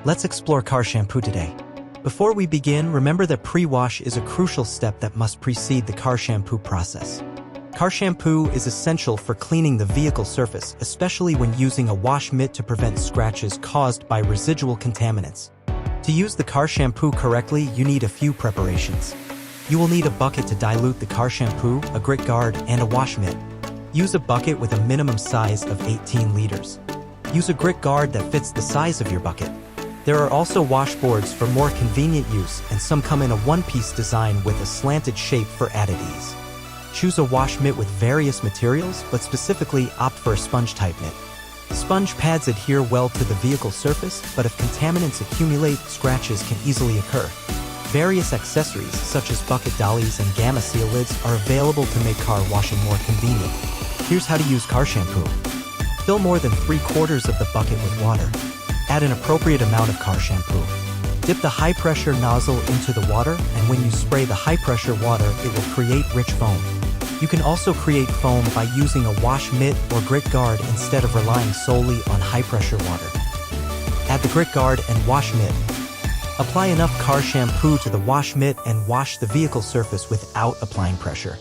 Let's explore car shampoo today. Before we begin, remember that pre-wash is a crucial step that must precede the car shampoo process. Car shampoo is essential for cleaning the vehicle surface, especially when using a wash mitt to prevent scratches caused by residual contaminants. To use the car shampoo correctly, you need a few preparations. You will need a bucket to dilute the car shampoo, a Grick guard, and a wash mitt. Use a bucket with a minimum size of 18 liters. Use a Grick guard that fits the size of your bucket. There are also washboards for more convenient use, and some come in a one-piece design with a slanted shape for added ease. Choose a wash mitt with various materials, but specifically opt for a sponge-type mitt. Sponge pads adhere well to the vehicle surface, but if contaminants accumulate, scratches can easily occur. Various accessories, such as bucket dollies and gamma seal lids, are available to make car washing more convenient. Here's how to use car shampoo. Fill more than 3/4 of the bucket with water. Add an appropriate amount of car shampoo. Dip the high-pressure nozzle into the water, and when you spray the high-pressure water, it will create rich foam. You can also create foam by using a wash mitt or Grick guard instead of relying solely on high-pressure water. Add the Grick guard and wash mitt. Apply enough car shampoo to the wash mitt and wash the vehicle surface without applying pressure.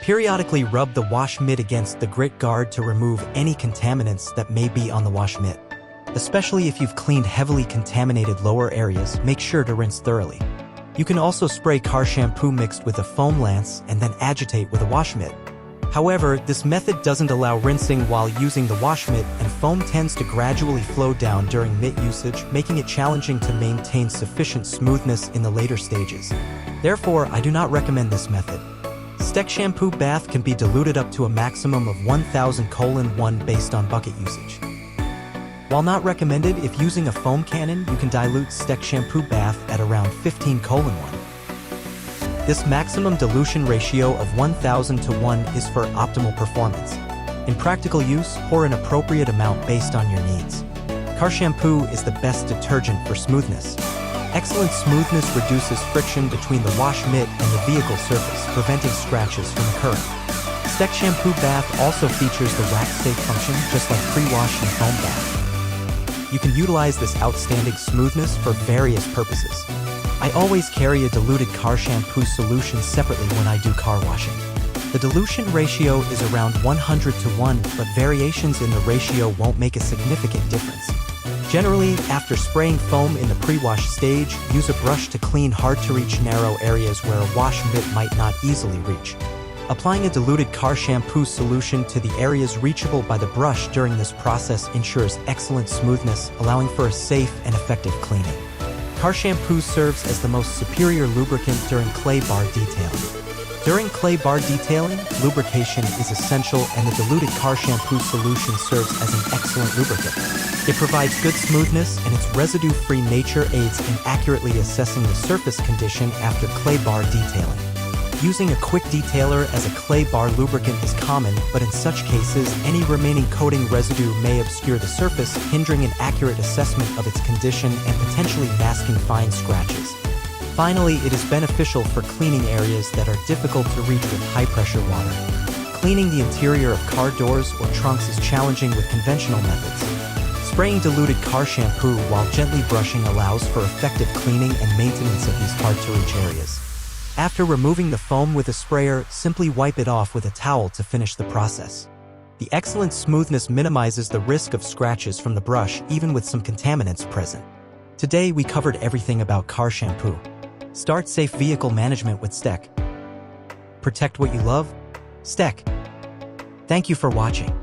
Periodically rub the wash mitt against the Grick guard to remove any contaminants that may be on the wash mitt. Especially if you've cleaned heavily contaminated lower areas, make sure to rinse thoroughly. You can also spray car shampoo mixed with a foam lance and then agitate with a wash mitt. However, this method doesn't allow rinsing while using the wash mitt, and foam tends to gradually flow down during mitt usage, making it challenging to maintain sufficient smoothness in the later stages. Therefore, I do not recommend this method. STEK Shampoo Bath can be diluted up to a maximum of 1000:1 based on bucket usage. While not recommended, if using a foam cannon, you can dilute STEK Shampoo Bath at around 15:1. This maximum dilution ratio of 1000:1 is for optimal performance. In practical use, pour an appropriate amount based on your needs. Car shampoo is the best detergent for smoothness. Excellent smoothness reduces friction between the wash mitt and the vehicle surface, preventing scratches from occurring. STEK Shampoo Bath also features the wax-safe function, just like pre-wash and foam bath. You can utilize this outstanding smoothness for various purposes. I always carry a diluted car shampoo solution separately when I do car washing. The dilution ratio is around 100:1, but variations in the ratio won't make a significant difference. Generally, after spraying foam in the pre-wash stage, use a brush to clean hard-to-reach narrow areas where a wash mitt might not easily reach. Applying a diluted car shampoo solution to the areas reachable by the brush during this process ensures excellent smoothness, allowing for a safe and effective cleaning. Car shampoo serves as the most superior lubricant during clay bar detailing. During clay bar detailing, lubrication is essential, and the diluted car shampoo solution serves as an excellent lubricant. It provides good smoothness, and its residue-free nature aids in accurately assessing the surface condition after clay bar detailing. Using a quick detailer as a clay bar lubricant is common, but in such cases, any remaining coating residue may obscure the surface, hindering an accurate assessment of its condition and potentially masking fine scratches. Finally, it is beneficial for cleaning areas that are difficult to reach with high-pressure water. Cleaning the interior of car doors or trunks is challenging with conventional methods. Spraying diluted car shampoo while gently brushing allows for effective cleaning and maintenance of these hard-to-reach areas. After removing the foam with a sprayer, simply wipe it off with a towel to finish the process. The excellent smoothness minimizes the risk of scratches from the brush, even with some contaminants present. Today, we covered everything about car shampoo. Start safe vehicle management with STEK. Protect what you love. STEK. Thank you for watching.